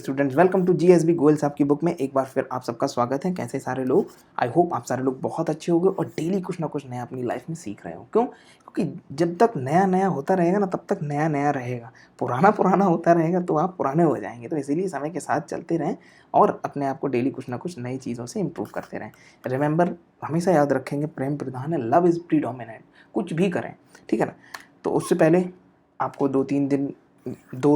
Students, welcome to GSB Goyal साहब की book में एक बार फिर आप सबका स्वागत है। कैसे सारे लोग? आई होप आप सारे लोग बहुत अच्छे होंगे और डेली कुछ ना कुछ नया अपनी लाइफ में सीख रहे हो। क्यों? क्योंकि जब तक नया नया होता रहेगा ना, तब तक नया नया रहेगा। पुराना पुराना होता रहेगा तो आप पुराने हो जाएंगे। तो इसीलिए समय के साथ चलते रहें और अपने आप को डेली कुछ ना कुछ नई चीज़ों से इम्प्रूव करते रहें। रिमेंबर, हमेशा याद रखेंगे, प्रेम प्रधान है, लव इज़ प्रीडोमिनेंट। कुछ भी करें, ठीक है ना? तो उससे पहले आपको 2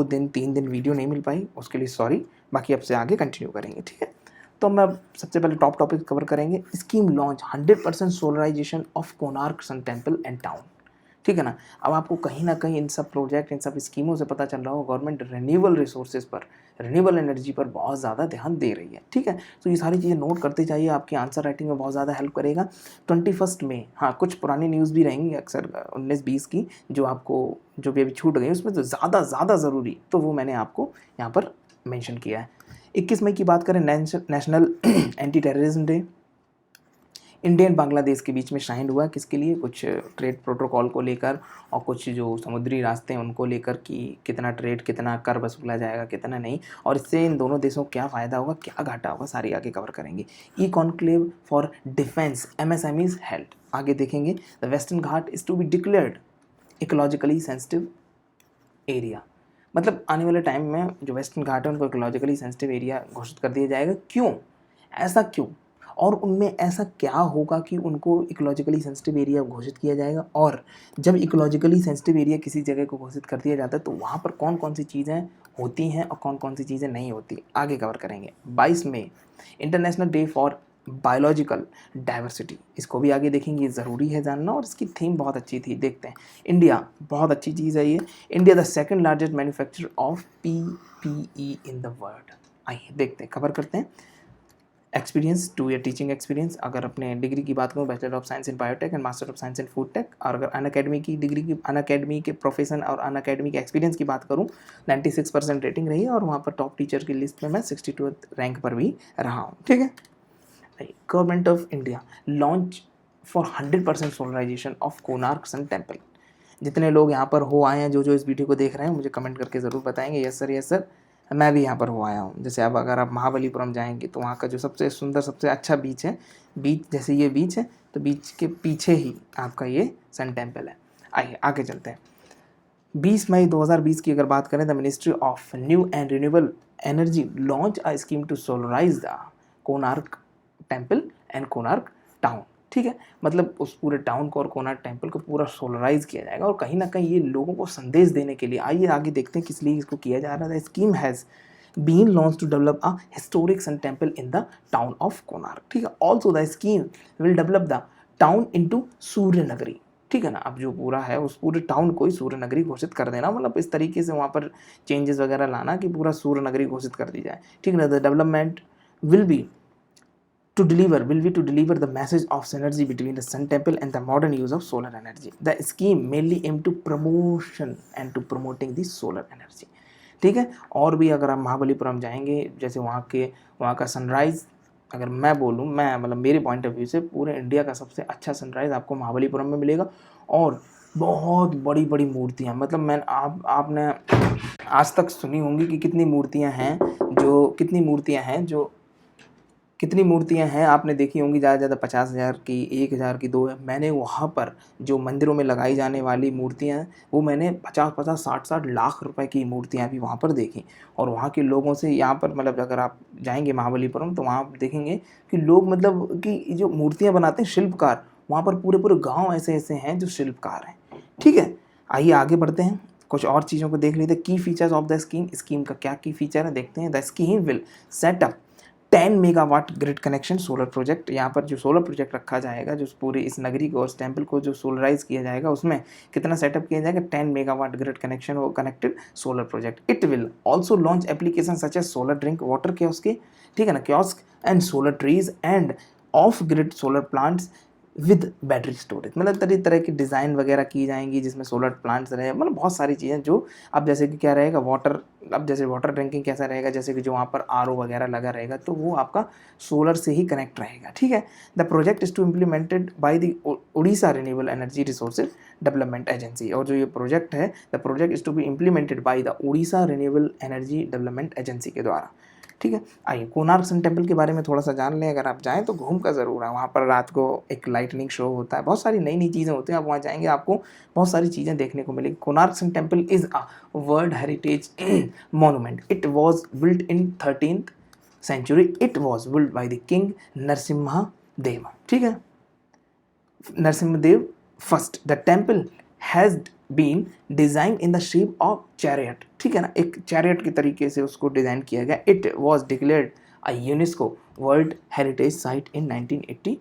दिन 3 दिन वीडियो नहीं मिल पाई, उसके लिए सॉरी। बाकी अब से आगे कंटिन्यू करेंगे, ठीक है? तो हम अब सबसे पहले टॉप टॉपिक कवर करेंगे। Scheme launch 100% solarization of Konark sun temple and town, ठीक है ना? अब आपको कहीं ना कहीं इन सब प्रोजेक्ट, इन सब स्कीमों से पता चल रहा हो गवर्नमेंट रिन्यूएबल रिसोर्सेज पर, रिन्यूएबल एनर्जी पर बहुत ज़्यादा ध्यान दे रही है, ठीक है? तो ये सारी चीज़ें नोट करते जाइए, आपकी आंसर राइटिंग में बहुत ज़्यादा हेल्प करेगा। 21 मई, हाँ, कुछ पुरानी न्यूज़ भी रहेंगी अक्सर 19-20 की, जो भी अभी छूट गई, उसमें तो ज़्यादा ज़रूरी तो वो मैंने आपको यहाँ पर मेंशन किया है। 21 मई की बात करें, national anti terrorism day India and Bangladesh के बीच में साइन हुआ। किसके लिए? कुछ ट्रेड प्रोटोकॉल को लेकर और कुछ जो समुद्री रास्ते हैं उनको लेकर कि कितना ट्रेड, कितना कर वसूला जाएगा, कितना नहीं, और इससे इन दोनों देशों को क्या फ़ायदा होगा, क्या घाटा होगा, सारी आगे कवर करेंगे। E conclave for defence MSMEs held, आगे देखेंगे। The western Ghat is to be declared ecologically sensitive area, मतलब आने वाले टाइम में जो वेस्टर्न घाट है उनको इकोलॉजिकली सेंसिटिव एरिया घोषित कर दिया जाएगा। क्यों? ऐसा क्यों? और उनमें ऐसा क्या होगा कि उनको इकोलॉजिकली सेंसिटिव एरिया घोषित किया जाएगा? और जब इकोलॉजिकली सेंसिटिव एरिया किसी जगह को घोषित कर दिया जाता है तो वहाँ पर कौन कौन सी चीज़ें होती हैं और कौन कौन सी चीज़ें नहीं होती, आगे कवर करेंगे। 22 मई, international day for biological diversity, इसको भी आगे देखेंगे, ज़रूरी है जानना, और इसकी थीम बहुत अच्छी थी। देखते हैं। इंडिया, बहुत अच्छी चीज़ है ये। India the second largest manufacturer of PPE in the world. आइए देखते हैं, कवर करते हैं। Experience, 2 year teaching experience. अगर अपने डिग्री की बात करूँ, bachelor of science in biotech and master of science in food tech. और अगर अनअकैडमी की डिग्री की, अनअकैडमी के प्रोफेशन और अनअकैडमी के एक्सपीरियंस की बात करूँ, 96% रेटिंग रही है और वहाँ पर टॉप टीचर की लिस्ट में मैं 62 रैंक पर भी रहा हूँ, ठीक है? Government of India launch for 100% solarization of Konark sun temple. जितने लोग यहाँ पर हो आए हैं, जो इस वीडियो को देख रहे हैं, मुझे कमेंट करके ज़रूर बताएंगे। यस सर, यस सर, मैं भी यहाँ पर हो आया हूँ। जैसे अब अगर आप महाबलीपुरम जाएंगे तो वहाँ का जो सबसे सुंदर, सबसे अच्छा बीच है, बीच जैसे ये बीच है, तो बीच के पीछे ही आपका ये सन टेम्पल है। आइए आगे चलते हैं। 20 मई 2020 की अगर बात करें, the ministry of new and renewable energy launch a scheme to solarize the Konark temple and Konark town, ठीक है? मतलब उस पूरे टाउन को और कोणार्क टेम्पल को पूरा सोलराइज किया जाएगा, और कहीं ना कहीं ये लोगों को संदेश देने के लिए। आइए आगे देखते हैं किस लिए इसको किया जा रहा है। Scheme has been launch to develop a historic sun temple in the town of Konark, ठीक है? Also the scheme will develop the town into Surya Nagari, ठीक है ना? अब जो पूरा है उस पूरे टाउन को ही सूर्य नगरी घोषित कर देना, मतलब इस तरीके से वहाँ पर चेंजेस वगैरह लाना कि पूरा सूर्य नगरी घोषित कर दी जाए, ठीक है ना? The development will be to deliver the message of synergy between the sun temple and the modern use of solar energy. The scheme mainly aim to promotion and to promoting the solar energy, ठीक है? और भी अगर आप महाबलीपुरम जाएंगे, जैसे वहाँ का सनराइज़, अगर मैं बोलूँ, मैं मतलब मेरे पॉइंट ऑफ व्यू से पूरे इंडिया का सबसे अच्छा सनराइज़ आपको महाबलीपुरम में मिलेगा। और बहुत बड़ी बड़ी मूर्तियाँ, मतलब आपने आज तक सुनी होंगी कि कितनी मूर्तियाँ हैं आपने देखी होंगी, ज़्यादा से ज़्यादा 50,000 की, 1,000 की, 2। मैंने वहाँ पर जो मंदिरों में लगाई जाने वाली मूर्तियाँ हैं, वो मैंने 50-50, 60-60 लाख रुपए की मूर्तियाँ भी वहाँ पर देखी। और वहाँ के लोगों से, यहाँ पर मतलब अगर आप जाएंगे महाबलीपुरम तो वहाँ आप देखेंगे कि लोग, मतलब कि जो मूर्तियाँ बनाते हैं शिल्पकार, वहाँ पर पूरे पूरे गाँव ऐसे ऐसे हैं जो शिल्पकार हैं, ठीक है? आइए आगे बढ़ते हैं, कुछ और चीज़ों को देख लेते हैं। की features of the scheme, scheme का क्या की फीचर है देखते हैं। The scheme will set up 10 megawatt grid connection solar project. यहाँ पर जो सोलर प्रोजेक्ट रखा जाएगा, जो पूरी इस नगरी को, उस टेम्पल को जो सोलराइज किया जाएगा, उसमें कितना सेटअप किया जाएगा? 10 मेगावाट ग्रिड कनेक्शन वो connected solar project. It will also launch application such as solar drink water kiosk, ठीक है ना, kiosk and solar trees and off grid solar plants with battery storage, मतलब तरह तरह की डिज़ाइन वगैरह की जाएंगी जिसमें सोलर प्लांट्स रहे, मतलब बहुत सारी चीज़ें जो अब जैसे कि क्या रहेगा वाटर, अब जैसे वाटर ड्रिंकिंग कैसा रहेगा, जैसे कि जो वहाँ पर आरओ वगैरह लगा रहेगा तो वो आपका सोलर से ही कनेक्ट रहेगा, ठीक है। The project is to implemented by the Orissa renewable energy resources development agency, और जो ये प्रोजेक्ट है the project is to be implemented by the Orissa renewable energy development agency के द्वारा, ठीक है। आइए कोणार्क सन टेम्पल के बारे में थोड़ा सा जान लें, अगर आप जाएँ तो घूम कर ज़रूर आएँ, वहाँ पर रात को एक लाइटनिंग शो होता है, बहुत सारी नई-नई चीज़ें होती हैं, आप वहाँ जाएँगे आपको बहुत सारी चीज़ें देखने को मिलेगी। Konark sun temple is a world heritage monument, it was built in 13th century, it was built by the king Narasimha Deva, ठीक है, Narasimhadeva first. The temple has been design in the shape of chariot, ठीक है ना, एक चैरियट के तरीके से उसको डिज़ाइन किया गया। It was declared a UNESCO world heritage site in 1984,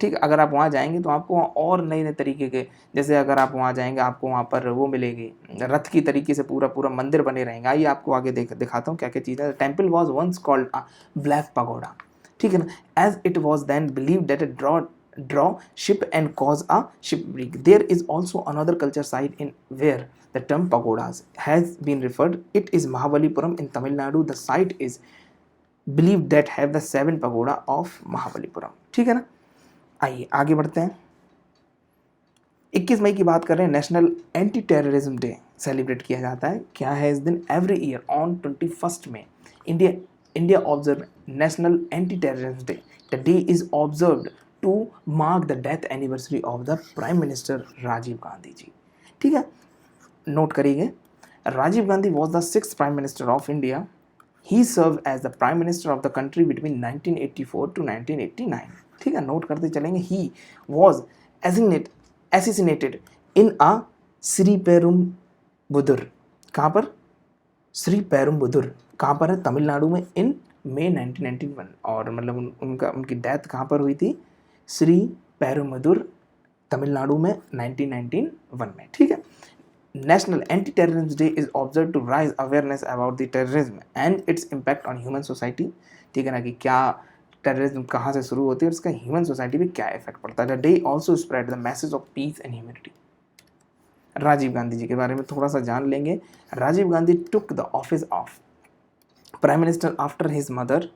ठीक है। अगर आप वहाँ जाएंगे तो आपको वहाँ और नए नए तरीके के, जैसे अगर आप वहाँ जाएंगे आपको वहाँ पर वो मिलेगी रथ की तरीके से पूरा पूरा मंदिर बने रहेंगे। आइए आपको आगे दिखाता हूँ क्या क्या चीज़ है। Temple was once called a black pagoda, ठीक है ना, as it was then believe that it draw ship and cause a shipwreck. There is also another culture site in where the term pagodas has been referred. It is Mahabalipuram in Tamil Nadu. The site is believed that have the 7 pagoda of Mahabalipuram, ठीक है ना। आइए आगे बढ़ते हैं। 21 मई की बात कर रहे हैं, national anti terrorism day celebrate किया जाता है। क्या है इस दिन? Every year on 21 May India observe national anti terrorism day. The day is observed to mark the death anniversary of the prime minister Rajiv Gandhi ji, ठीक है। नोट करिए, Rajiv Gandhi was the 6th prime minister of India. He serve as the prime minister of the country between 1984 to 1989, ठीक है। Note करते चलेंगे। He was assassinated in a Sri Perumbudur, कहाँ पर? श्री पेरुम्बुदुर कहाँ पर है? तमिलनाडु में, इन मई 1991, और मतलब उनकी डेथ कहाँ पर हुई थी? श्री पेरुम्बुदुर तमिलनाडु में 1991 में, ठीक है। National anti terrorism day is observe to raise awareness about the terrorism and its impact on human society, ठीक है ना, कि क्या टेररिज्म कहाँ से शुरू होती है और इसका ह्यूमन सोसाइटी पे क्या इफेक्ट पड़ता है। The day also spread the message of peace and humanity. Rajiv Gandhi ji के बारे में थोड़ा सा जान लेंगे। Rajiv Gandhi took the office of prime minister after his mother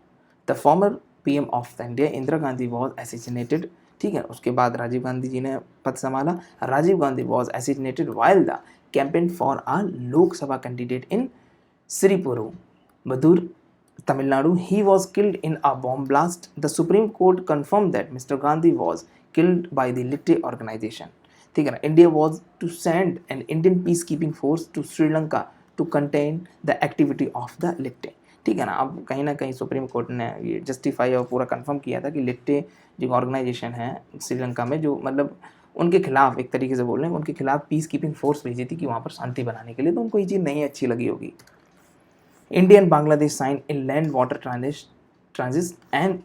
the former PM of the India Indira Gandhi was assassinated, ठीक है। उसके बाद राजीव गांधी जी ने पद संभाला। Rajiv Gandhi was assassinated while the campaign for a Lok Sabha candidate in Sriperumbudur, Tamil Nadu. He was killed in a bomb blast. The Supreme Court confirmed that Mr. Gandhi was killed by the Litte organization, ठीक है ना। India was to send an Indian peacekeeping force to Sri Lanka to contain the activity of the Litte, ठीक है ना। अब कहीं ना कहीं सुप्रीम कोर्ट ने ये जस्टिफाई और पूरा कंफर्म किया था कि लिट्टे जो ऑर्गेनाइजेशन है श्रीलंका में, जो मतलब उनके खिलाफ एक तरीके से बोल रहे हैं, उनके खिलाफ पीस कीपिंग फोर्स भेजी थी कि वहाँ पर शांति बनाने के लिए, तो उनको ये चीज़ नहीं अच्छी लगी होगी। India and Bangladesh sign in land water transit and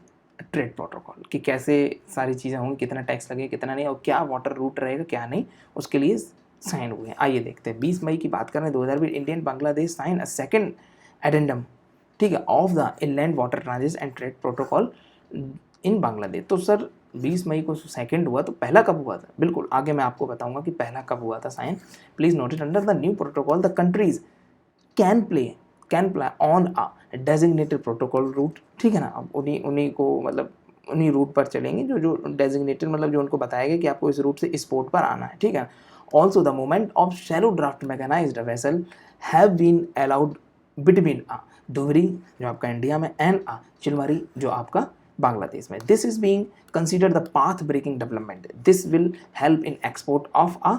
trade protocol, कि कैसे सारी चीज़ें होंगी, कितना टैक्स लगेगा कितना नहीं, और क्या वाटर रूट रहेगा क्या नहीं, उसके लिए साइन हुए हैं। आइए देखते हैं। 20 मई की बात कर रहे हैं 2020, Indian Bangladesh sign a second addendum, ठीक है, of the inland water transit and trade protocol in Bangladesh. तो सर 20 मई को सेकंड हुआ, तो पहला कब हुआ था? बिल्कुल आगे मैं आपको बताऊंगा कि पहला कब हुआ था sign. Please note it. Under the new protocol the countries can play on a designated protocol route, ठीक है ना। अब उन्हीं को मतलब उन्हीं रूट पर चलेंगे जो डेजिग्नेटेड, मतलब जो उनको बताया गया कि आपको इस रूट से इस पोर्ट पर आना है, ठीक है। Also the movement of shallow draft mechanized vessel have been allowed between a डोगरी जो आपका इंडिया में एंड अ चिलमारी जो आपका बांग्लादेश में। This is being considered the path breaking development. This will help in export of a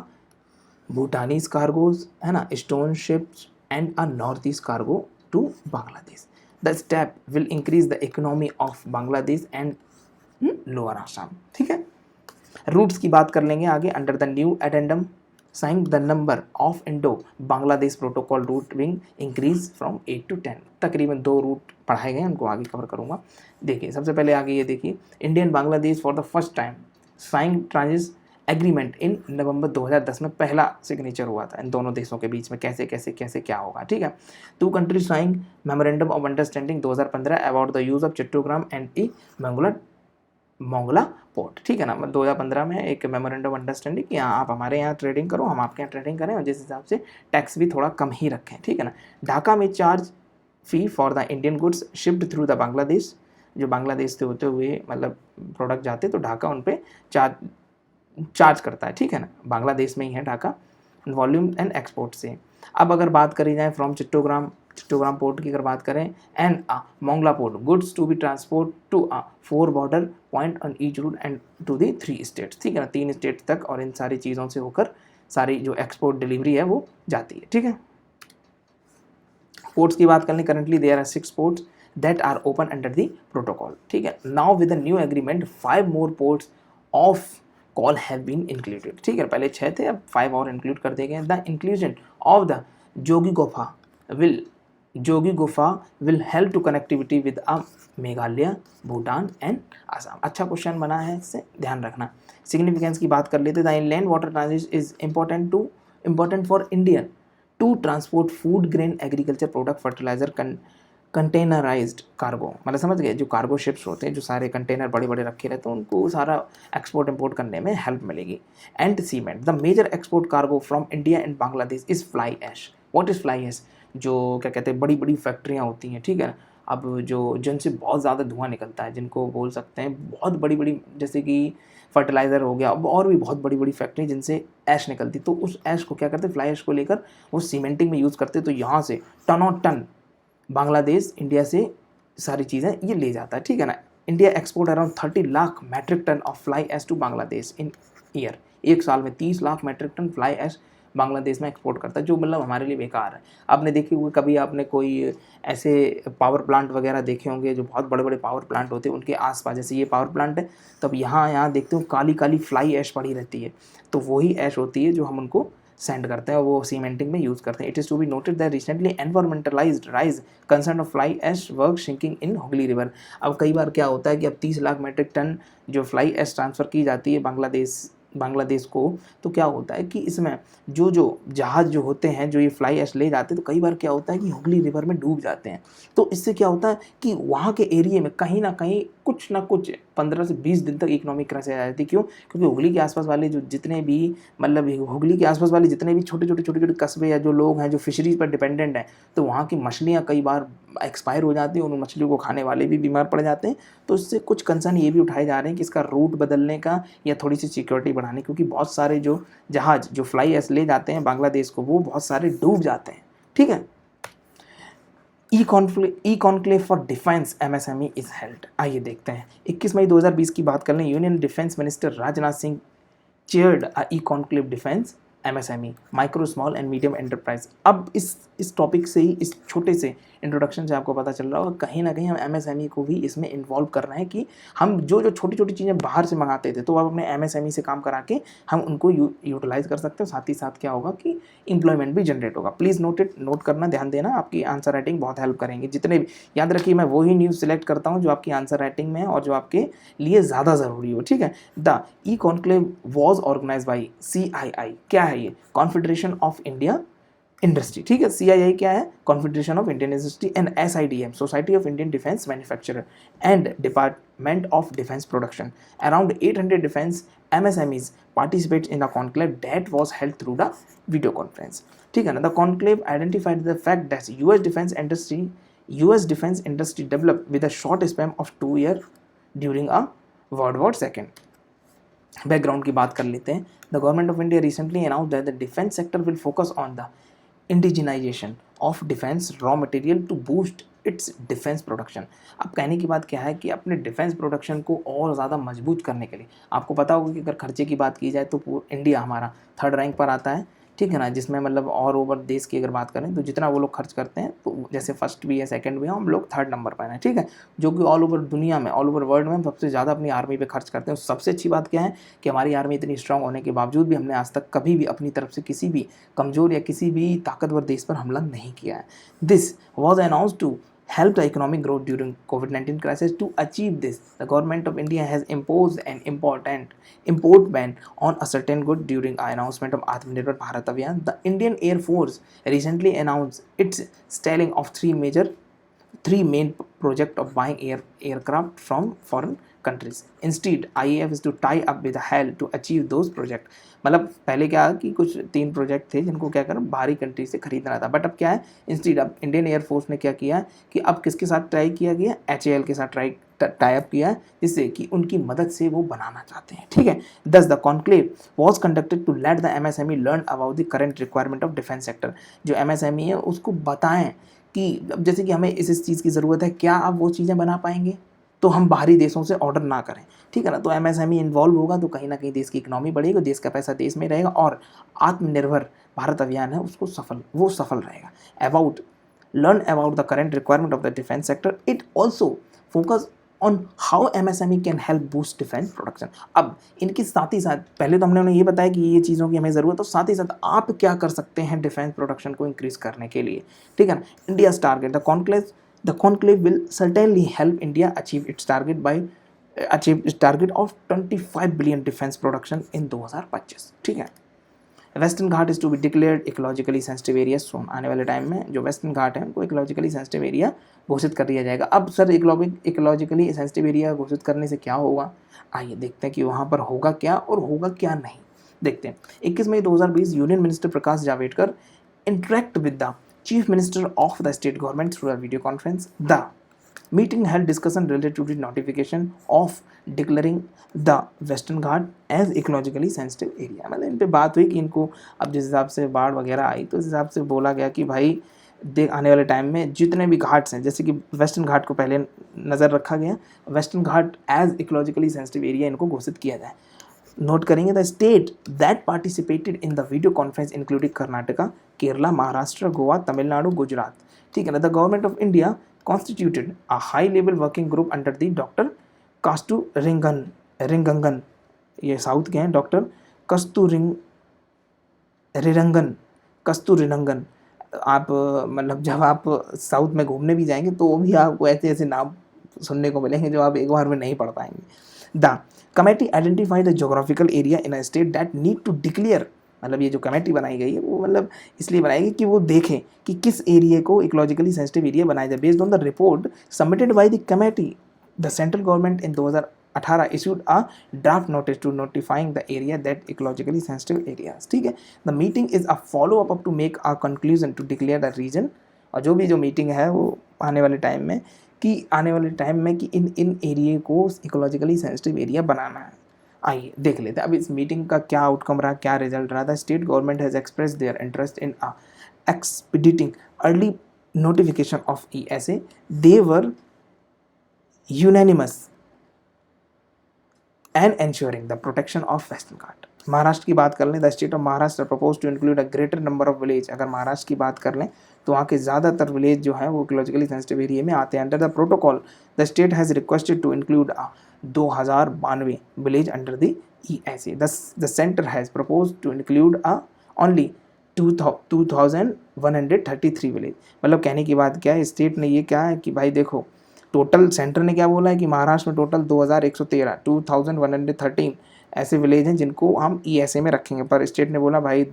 Bhutanese cargos, है ना, stone ships and a northeast cargo to Bangladesh. The step will increase the economy of Bangladesh and lower Assam, ठीक है। Roots की बात कर लेंगे आगे। Under the new addendum sign the number of Indo Bangladesh protocol route being increase from 8 to 10, तकरीबन 2 root पढ़ाए गए, उनको आगे कवर करूंगा। देखिए सबसे पहले आगे ये देखिए, Indian Bangladesh for the first time sign transit agreement in November 2010 में पहला सिग्नेचर हुआ था इन दोनों देशों के बीच में। कैसे कैसे कैसे क्या होगा, ठीक है। 2 countries sign memorandum of understanding 2015 about the use of Chittogram and ई मंगुला मोंगला पोर्ट, ठीक है ना। 2015 में एक मेमोरेंडम अंडरस्टैंडिंग कि हाँ आप हमारे यहाँ ट्रेडिंग करो, हम आपके यहाँ ट्रेडिंग करें और जिस हिसाब से टैक्स भी थोड़ा कम ही रखें, ठीक है ना। ढाका में charge fee for the Indian goods shipped through the Bangladesh, जो बांग्लादेश से होते हुए मतलब प्रोडक्ट जाते तो ढाका उन पर चार्ज करता है, ठीक है ना। बांग्लादेश में ही है ढाका, वॉल्यूम एंड एक्सपोर्ट से। अब अगर बात करी जाए फ्रॉम चिट्टोग्राम पोर्ट की अगर बात करें and Mongla port, goods to be transport to 4 border point on each route and to the 3 states, ठीक है ना, 3 स्टेट तक, और इन सारी चीज़ों से होकर सारी जो एक्सपोर्ट डिलीवरी है वो जाती है, ठीक है। पोर्ट्स की बात करें, currently there are 6 ports that are open under the protocol, ठीक है। Now with the new agreement 5 more ports of call have been included, ठीक है। पहले 6 थे, अब 5 और इंक्लूड कर दिए गए। The inclusion of the Jogighopa will help to connectivity with Meghalaya, Bhutan and Assam. अच्छा क्वेश्चन बना है, इससे ध्यान रखना। सिग्निफिकेंस की बात कर लेते, the inland water transit is important for India to transport food, grain, agriculture product, fertiliser, containerised cargo, मतलब समझ गए, जो कार्गो शिप्स होते हैं, जो सारे कंटेनर बड़े बड़े रखे रहते हैं, उनको सारा एक्सपोर्ट इंपोर्ट करने में हेल्प मिलेगी। And cement, the major export cargo from India and Bangladesh is fly ash. What is fly ash? जो क्या कहते हैं, बड़ी बड़ी फैक्ट्रियाँ होती हैं, ठीक है। अब जो जिनसे बहुत ज़्यादा धुआं निकलता है, जिनको बोल सकते हैं बहुत बड़ी बड़ी, जैसे कि फर्टिलाइज़र हो गया, अब और भी बहुत बड़ी बड़ी फैक्ट्री जिनसे ऐश निकलती, तो उस ऐश को क्या करते हैं, फ्लाई ऐश को लेकर वो सीमेंटिंग में यूज़ करते। तो यहाँ से टनों टन बांग्लादेश इंडिया से सारी चीज़ें ये ले जाता है, ठीक है ना। India export around 30 lakh metric ton of fly ash to Bangladesh in year. एक साल में 30 lakh metric ton fly ash Bangladesh में एक्सपोर्ट करता है, जो मतलब हमारे लिए बेकार है। आपने देखे हुए कभी आपने कोई ऐसे पावर प्लांट वगैरह देखे होंगे, जो बहुत बड़े बड़े पावर प्लांट होते हैं, उनके आसपास, जैसे ये पावर प्लांट है, तब यहाँ देखते हो काली काली फ्लाई ऐश पड़ी रहती है, तो वही ऐश होती है जो हम उनको सेंड करते हैं और वो सीमेंटिंग में यूज़ करते हैं। It is to be noted that recently environmentalists raise concern of fly ash work sinking in Hooghly river. अब कई बार क्या होता है कि अब 30 लाख मेट्रिक टन जो फ्लाई ऐश ट्रांसफ़र की जाती है बांग्लादेश को, तो क्या होता है कि इसमें जो जहाज़ जो होते हैं, जो ये फ्लाई ऐश ले जाते हैं, तो कई बार क्या होता है कि हुगली रिवर में डूब जाते हैं। तो इससे क्या होता है कि वहाँ के एरिए में कहीं ना कहीं कुछ ना कुछ 15 से 20 दिन तक इकोनॉमिक क्राइसिस आ जाती है। क्यों? क्योंकि हुगली के आसपास वाले जो जितने भी मतलब हुगली के आसपास वाले जितने भी छोटे छोटे कस्बे या जो लोग हैं जो फिशरीज पर डिपेंडेंट हैं, तो वहाँ की मछलियाँ कई बार एक्सपायर हो जाती हैं, उन मछलियों को खाने वाले भी बीमार पड़ जाते हैं। तो इससे कुछ कंसर्न ये भी उठाए जा रहे हैं कि इसका रूट बदलने का या थोड़ी सी सिक्योरिटी बढ़ाने, क्योंकि बहुत सारे जो जहाज़ जो फ्लाई ऐश ले जाते हैं बांग्लादेश को, वो बहुत सारे डूब जाते हैं, ठीक है। E conclave for defence MSME is held. आइए देखते हैं, 21 मई 2020 की बात कर लें। Union defence minister Rajnath Singh chaired e conclave defence MSME, micro small and medium enterprise. अब इस टॉपिक से ही, इस छोटे से इंट्रोडक्शन से आपको पता चल रहा होगा, कहीं ना कहीं हम एमएसएमई को भी इसमें इन्वॉल्व कर रहे हैं कि हम जो छोटी छोटी चीज़ें बाहर से मंगाते थे, तो अब अपने एमएसएमई से काम करा के हम उनको यूटिलाइज कर सकते हैं। साथ ही साथ क्या होगा कि एम्प्लॉयमेंट भी जनरेट होगा। प्लीज़ नोट करना, ध्यान देना, आपकी आंसर राइटिंग बहुत हेल्प करेंगे। जितने भी याद रखिए, मैं वही न्यूज़ सिलेक्ट करता हूँ जो आपकी आंसर राइटिंग में है और जो आपके लिए ज़्यादा ज़रूरी हो, ठीक है। The e conclave was organize by CII। क्या है ये? कॉन्फेडरेशन ऑफ इंडिया इंडस्ट्री, ठीक है। CII क्या है? Confederation of Indian industry. And SIDM, society of Indian defence manufacturer and department of defence production. Around 800 defence MSMEs participate in the conclave that was held through the video conference, ठीक है ना। The conclave identified the fact that US defense industry developed with a short span of 2 years during a World War II। Background की बात कर लेते हैं। The government of India recently announce that the defence sector will focus on the indigenization of defence raw material to boost its defence production. अब कहने की बात क्या है कि अपने डिफेंस प्रोडक्शन को और ज़्यादा मजबूत करने के लिए, आपको पता होगा कि अगर खर्चे की बात की जाए तो इंडिया हमारा 3rd रैंक पर आता है, ठीक है ना। जिसमें मतलब और ओवर देश की अगर बात करें तो जितना वो लोग खर्च करते हैं, तो जैसे फर्स्ट भी है, सेकंड भी है, हम लोग 3rd नंबर पर हैं, ठीक है। जो कि ऑल ओवर दुनिया में, ऑल ओवर वर्ल्ड में हम सबसे ज़्यादा अपनी आर्मी पे खर्च करते हैं। सबसे अच्छी बात क्या है कि हमारी आर्मी इतनी स्ट्रांग होने के बावजूद भी हमने आज तक कभी भी अपनी तरफ से किसी भी कमज़ोर या किसी भी ताकतवर देश पर हमला नहीं किया है। This was announced to help the economic growth during COVID-19 crisis. To achieve this, the government of India has imposed an important import ban on a certain good during our announcement of Atmanirbhar Bharat Abhiyan. The Indian Air Force recently announced its stalling of three main project of buying aircraft from foreign countries. Instead, IAF is to tie up with HAL to achieve those project. मतलब पहले क्या कि कुछ 3 project थे जिनको क्या करना बाहरी कंट्री से खरीदना था, बट अब क्या है, इंस्टीड अब इंडियन एयरफोर्स ने क्या किया कि अब किसके साथ ट्राई किया गया, HAL के साथ टाई अप किया है, जिससे कि उनकी मदद से वो बनाना चाहते हैं, ठीक है। Thus the conclave was conducted to let the MSME learn about the current requirement of defence sector. जो MSME है उसको बताएं कि अब जैसे कि हमें इस चीज़ की ज़रूरत है, क्या आप वो चीज़ें बना पाएंगे तो हम बाहरी देशों से ऑर्डर ना करें, ठीक है ना। तो MSME इन्वॉल्व होगा तो कहीं ना कहीं देश की इकोनॉमी बढ़ेगी, देश का पैसा देश में रहेगा और आत्मनिर्भर भारत अभियान है उसको सफल रहेगा। About learn about the current requirement of the defence sector, it also focus on how MSME can help boost defence production. अब इनके साथ ही साथ पहले तो हमने उन्हें ये बताया कि ये चीज़ों की हमें ज़रूरत है, तो साथ ही साथ आप क्या कर सकते हैं डिफेंस प्रोडक्शन को इंक्रीज करने के लिए, ठीक है ना। India's target, the conclave will certainly help India achieve its target of 25 billion defence production in 2025, ठीक है। Western Ghat is to be declared ecologically sensitive area soon. आने वाले टाइम में जो वेस्टर्न घाट है उनको इकोलॉजिकली सेंसिटिव एरिया घोषित कर दिया जाएगा। अब सर इकोलॉजिकली सेंसिटिव एरिया घोषित करने से क्या होगा, आइए देखते हैं कि वहाँ पर होगा क्या और होगा क्या नहीं। देखते हैं 21 May 2020 union minister Prakash Javadekar interact with the chief minister of the state government through a video conference. The meeting held discussion related to the notification of declaring the western Ghat as ecologically sensitive area. मतलब इन पे बात हुई कि इनको अब जिस हिसाब से बाढ़ वगैरह आई तो उस हिसाब से बोला गया कि भाई देख आने वाले टाइम में जितने भी घाट्स हैं, जैसे कि वेस्टर्न घाट को पहले नज़र रखा गया, western Ghat as ecologically sensitive area इनको घोषित किया जाए। नोट करेंगे the state that participated in the video conference including Karnataka, Kerala, Maharashtra, Goa, Tamil Nadu, Gujarat, ठीक है ना। The government of India constituted a high-level working group under the doctor Kasturirangan, ये साउथ के हैं, डॉक्टर कस्तूरिरंगन। आप मतलब जब आप साउथ में घूमने भी जाएंगे तो भी आपको ऐसे ऐसे नाम सुनने को मिलेंगे जो आप एक बार में नहीं पढ़ पाएंगे। The committee identify the geographical area in a state that need to declare, मतलब ये जो कमेटी बनाई गई है वो मतलब इसलिए बनाई गई कि वो देखें कि किस एरिया को इकोलॉजिकली सेंसिटिव एरिया बनाया जाए। Based on the report submitted by the committee, the central government in 2018 issued a draft notice to notifying the area that ecologically sensitive areas, ठीक है। The meeting is a follow up to make a conclusion to declare the region. और जो meeting है वो आने वाले time में कि इन एरिया को इकोलॉजिकली सेंसिटिव एरिया बनाना है। आइए देख लेते हैं अब इस मीटिंग का क्या आउटकम रहा, क्या रिजल्ट रहा। The state government has express their interest in expediting early notification of ESA। They were unanimous and ensuring the protection of western Ghat. Maharashtra की बात कर लें, the state of Maharashtra propose to include a greater number of village. अगर महाराष्ट्र की बात कर लें तो वहाँ के ज़्यादातर विलेज जो है वो इकोलॉजिकली सेंसिटिव एरिया में आते हैं। Under the protocol the state has requested to include 2092 village under the ESA। The centre has propose to include only 2133 village. मतलब कहने की बात क्या है, स्टेट ने ये क्या है कि भाई देखो टोटल सेंटर ने क्या बोला है कि महाराष्ट्र में टोटल 2113 ऐसे विलेज हैं जिनको हम ESA में रखेंगे, पर स्टेट ने बोला भाई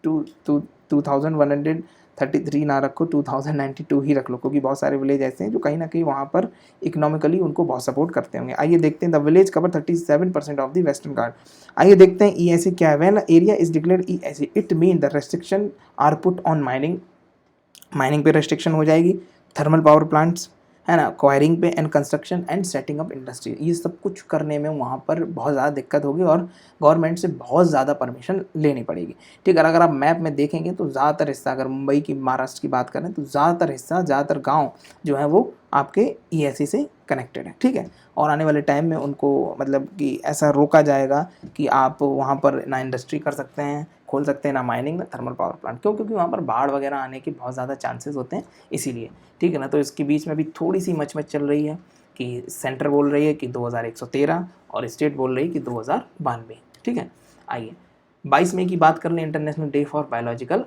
2133 ना रखो, 2092 ही रख लो, क्योंकि बहुत सारे विलेज ऐसे हैं जो कहीं ना कहीं वहाँ पर इकोनॉमिकली उनको बहुत सपोर्ट करते होंगे। आइए देखते हैं the village cover 37% of the western Ghat. आइए देखते हैं ESA क्या है। When area is declared ESA it mean the restriction are put on mining पे रेस्ट्रिक्शन हो जाएगी, थर्मल पावर प्लांट्स है ना, क्वायरिंग पे and construction and setting up industry, ये सब कुछ करने में वहाँ पर बहुत ज़्यादा दिक्कत होगी और गवर्नमेंट से बहुत ज़्यादा परमिशन लेनी पड़ेगी, ठीक है। अगर आप मैप में देखेंगे तो ज़्यादातर हिस्सा, अगर मुंबई की महाराष्ट्र की बात करें तो ज़्यादातर गाँव जो है वो आपके ESA से कनेक्टेड है, ठीक है। और आने वाले टाइम में उनको मतलब कि ऐसा रोका जाएगा कि आप वहाँ पर ना इंडस्ट्री कर सकते हैं, खोल सकते हैं, ना माइनिंग, ना थर्मल पावर प्लांट। क्योंकि वहाँ पर बाढ़ वगैरह आने के बहुत ज़्यादा चांसेस होते हैं, इसीलिए, ठीक है ना। तो इसके बीच में भी थोड़ी सी मचमच चल रही है कि सेंटर बोल रही है कि 2113 और स्टेट बोल रही है कि 2092, ठीक है। आइए 22 मई की बात कर लें, international day for biological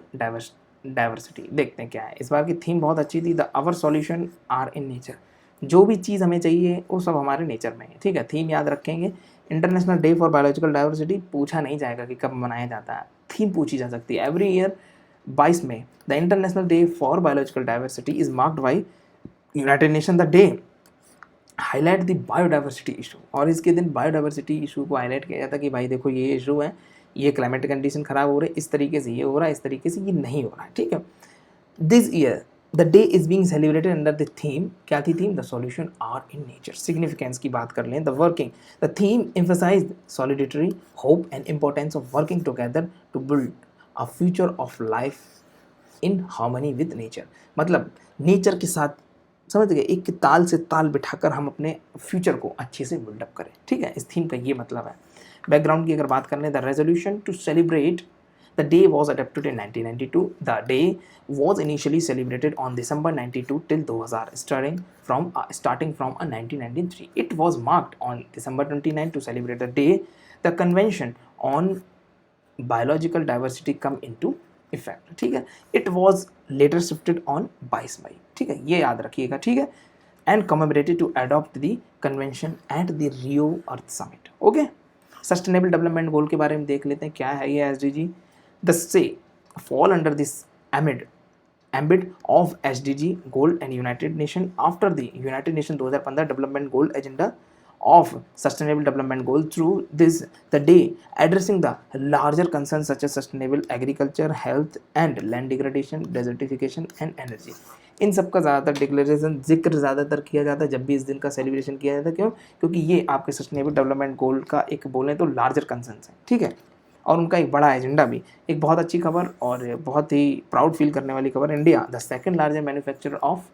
diversity. देखते हैं क्या है। इस बार की थीम बहुत अच्छी थी, the our solution are in nature. जो भी चीज़ हमें चाहिए वो सब हमारे नेचर में है, ठीक है। थीम याद रखेंगे, international day for biological diversity पूछा नहीं जाएगा कि कब मनाया जाता है, थीम पूछी जा सकती है। Every year 22 May the international day for biological diversity is marked by united nation. The day highlight the biodiversity issue, और इसके दिन बायोडाइवर्सिटी इशू को हाईलाइट किया जाता है कि भाई देखो ये इशू है, ये क्लाइमेट कंडीशन ख़राब हो रहे हैं, इस तरीके से ये हो रहा है, इस तरीके से ये नहीं हो रहा है, ठीक है। This year the day is being celebrated under the theme, क्या थी theme, the solution are in nature. Significance की बात कर लें, the theme emphasise solidarity hope and importance of working together to build a future of life in harmony with nature. मतलब nature के साथ, समझ गए, एक ताल से ताल बिठाकर हम अपने फ्यूचर को अच्छे से बिल्डअप करें, ठीक है। इस थीम का ये मतलब है। बैकग्राउंड की अगर बात कर लें, the resolution to celebrate the day was adopted in 1992। The day was initially celebrated on December 92 till 2000, starting from 1993. It was marked on December 29 to celebrate the day the Convention on Biological Diversity come into effect, ठीक है। It was later shifted on 22 मई, ठीक है, ये याद रखिएगा, ठीक है। And commemorated to adopt the convention at the Rio Earth Summit, okay. Sustainable development goal के बारे में देख लेते हैं, क्या है ये SDG। द से fall under this ambit of SDG goal and United Nation after the United Nation 2015 development goal agenda of sustainable development goal. Through this the day addressing the larger concerns such as sustainable agriculture, health and land degradation, desertification and energy. इन सब का ज़्यादातर declaration जिक्र ज़्यादातर किया जाता है जब भी इस दिन का सेलिब्रेशन किया जाता है। क्यों? क्योंकि ये आपके सस्टेनेबल डेवलपमेंट गोल का एक बोलें तो लार्जर कंसर्न्स है, ठीक है, और उनका एक बड़ा एजेंडा भी। एक बहुत अच्छी खबर और बहुत ही प्राउड फील करने वाली खबर, India the second largest manufacturer of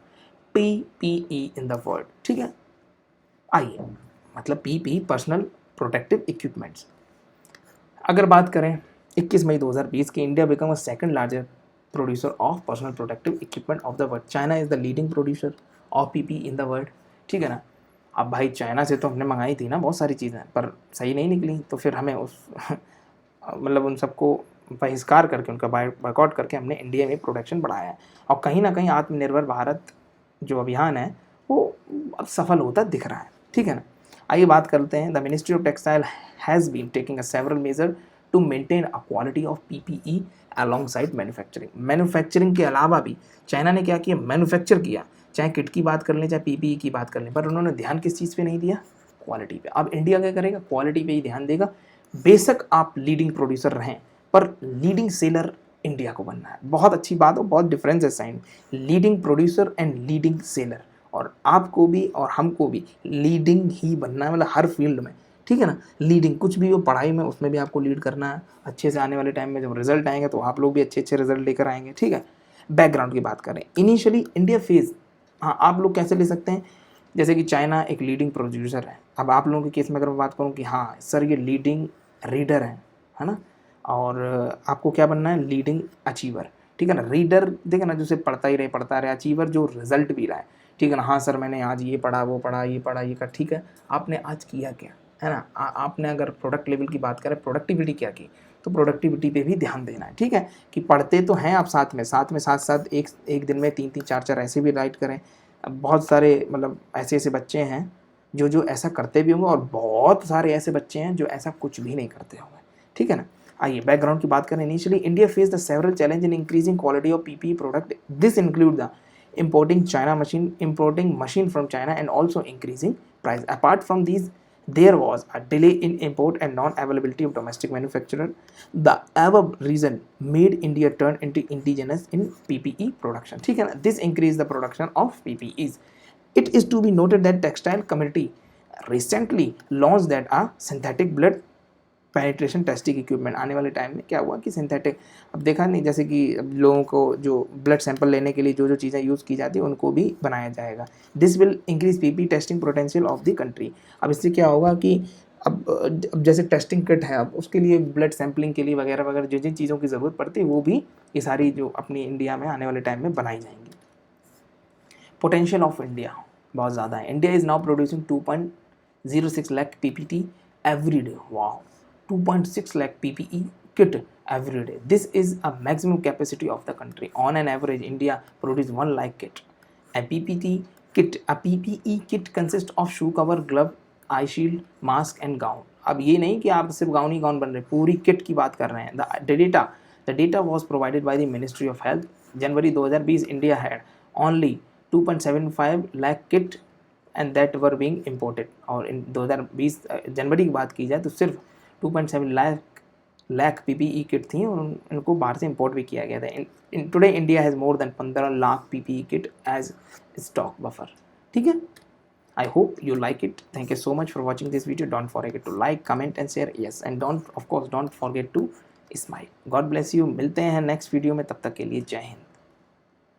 PPE in the world, ठीक है। आइए, मतलब PPE पर्सनल प्रोटेक्टिव इक्विपमेंट्स। अगर बात करें 21 मई 2020 की, India become a second largest producer of personal protective equipment of the world. China is the leading producer of PPE in the world, ठीक है ना। अब भाई चाइना से तो हमने मंगाई थी ना बहुत सारी चीज़ें, पर सही नहीं निकली, तो फिर हमें उस मतलब उन सबको बहिष्कार करके, उनका बायकॉट करके हमने इंडिया में प्रोडक्शन बढ़ाया है। और कहीं ना कहीं आत्मनिर्भर भारत जो अभियान है वो अब सफल होता दिख रहा है, ठीक है ना। आइए बात करते हैं, the ministry of textile has been taking a several measure to maintain a quality of PPE along side manufacturing. Manufacturing के अलावा भी चाइना ने क्या किया, मैन्युफैक्चर किया, चाहे किट की बात कर लें चाहे PPE की बात कर लें, पर उन्होंने ध्यान किस चीज़ पे नहीं दिया, क्वालिटी पे। अब इंडिया क्या करेगा, क्वालिटी पे ही ध्यान देगा। बेशक आप लीडिंग प्रोड्यूसर रहें, पर लीडिंग सेलर इंडिया को बनना है। बहुत अच्छी बात हो, बहुत डिफरेंस है साइन, leading producer and leading seller. और आपको भी और हमको भी लीडिंग ही बनना है, मतलब हर फील्ड में, ठीक है ना। लीडिंग कुछ भी हो, पढ़ाई में उसमें भी आपको लीड करना है अच्छे से। आने वाले टाइम में जब रिजल्ट आएंगे तो आप लोग भी अच्छे अच्छे रिजल्ट लेकर आएंगे, ठीक है। बैकग्राउंड की बात करें, इनिशियली इंडिया फेज, हाँ आप लोग कैसे ले सकते हैं, जैसे कि चाइना एक लीडिंग प्रोड्यूसर है। अब आप लोगों के केस में अगर मैं बात करूँ कि हाँ सर ये लीडिंग रीडर है ना, और आपको क्या बनना है, लीडिंग अचीवर, ठीक है ना। रीडर देखे ना, जो सिर्फ पढ़ता ही रहे पढ़ता रहे, अचीवर जो रिजल्ट भी रहा है, ठीक है ना। हाँ सर मैंने आज ये पढ़ा वो पढ़ा ये पढ़ा ये कर, ठीक है, आपने आज किया क्या, है ना। आपने अगर प्रोडक्ट लेवल की बात करें, प्रोडक्टिविटी क्या की, तो प्रोडक्टिविटी पे भी ध्यान देना है, ठीक है। कि पढ़ते तो हैं आप साथ साथ एक दिन में 3 3 4 4 ऐसे भी राइट करें। अब बहुत सारे मतलब ऐसे ऐसे बच्चे हैं जो ऐसा करते भी होंगे, और बहुत सारे ऐसे बच्चे हैं जो ऐसा कुछ भी नहीं करते होंगे, ठीक है ना। आइए बैकग्राउंड की बात करें, initially India face the several challenge in increasing quality of PPE product. This include the importing machine from China and also increasing price. Apart from these, there was a delay in import and non-availability of domestic manufacturer. The above reason made India turn into indigenous in PPE production, ठीक है ना। This increased the production of PPEs. It is to be noted that textile community recently launched that a synthetic blood penetration testing equipment. आने वाले time में क्या हुआ कि synthetic, अब देखा नहीं, जैसे कि लोगों को जो ब्लड सैंपल लेने के लिए जो चीज़ें यूज़ की जाती है उनको भी बनाया जाएगा। This will increase PPE testing potential of the country. अब इससे क्या होगा कि अब जैसे टेस्टिंग किट है, अब उसके लिए ब्लड सैंपलिंग के लिए वगैरह वगैरह जिन जिन चीज़ों की ज़रूरत पड़ती है वो भी ये सारी जो अपनी इंडिया में आने वाले टाइम में बनाई जाएंगी। पोटेंशियल ऑफ इंडिया बहुत ज़्यादा है। India is now producing 2.06 lakh PPT every day. वाह, 2.6 lakh PPE kit every day. This is a maximum capacity of the country. On an average, India produces 1 lakh kit. A PPE kit consists of shoe cover, glove, eye shield, mask and gown. अब ये नहीं कि आप सिर्फ gown ही gown बन रहे, पूरी kit की बात कर रहे हैं। The data was provided by the Ministry of Health. January 2020 India had only 2.75 lakh kit and that were being imported. और इन 2020 जनवरी की बात की जाए तो सिर्फ 2.7 लाख PPE किट थी और इनको बाहर से इंपोर्ट भी किया गया था। Today India has more than 15 lakh PPE kit as stock buffer. ठीक है, I hope you like it. Thank you so much for watching this video. Don't forget to like, comment and share. Yes, and don't forget to smile. God bless you. मिलते हैं next video में, तब तक के लिए जय हिंद।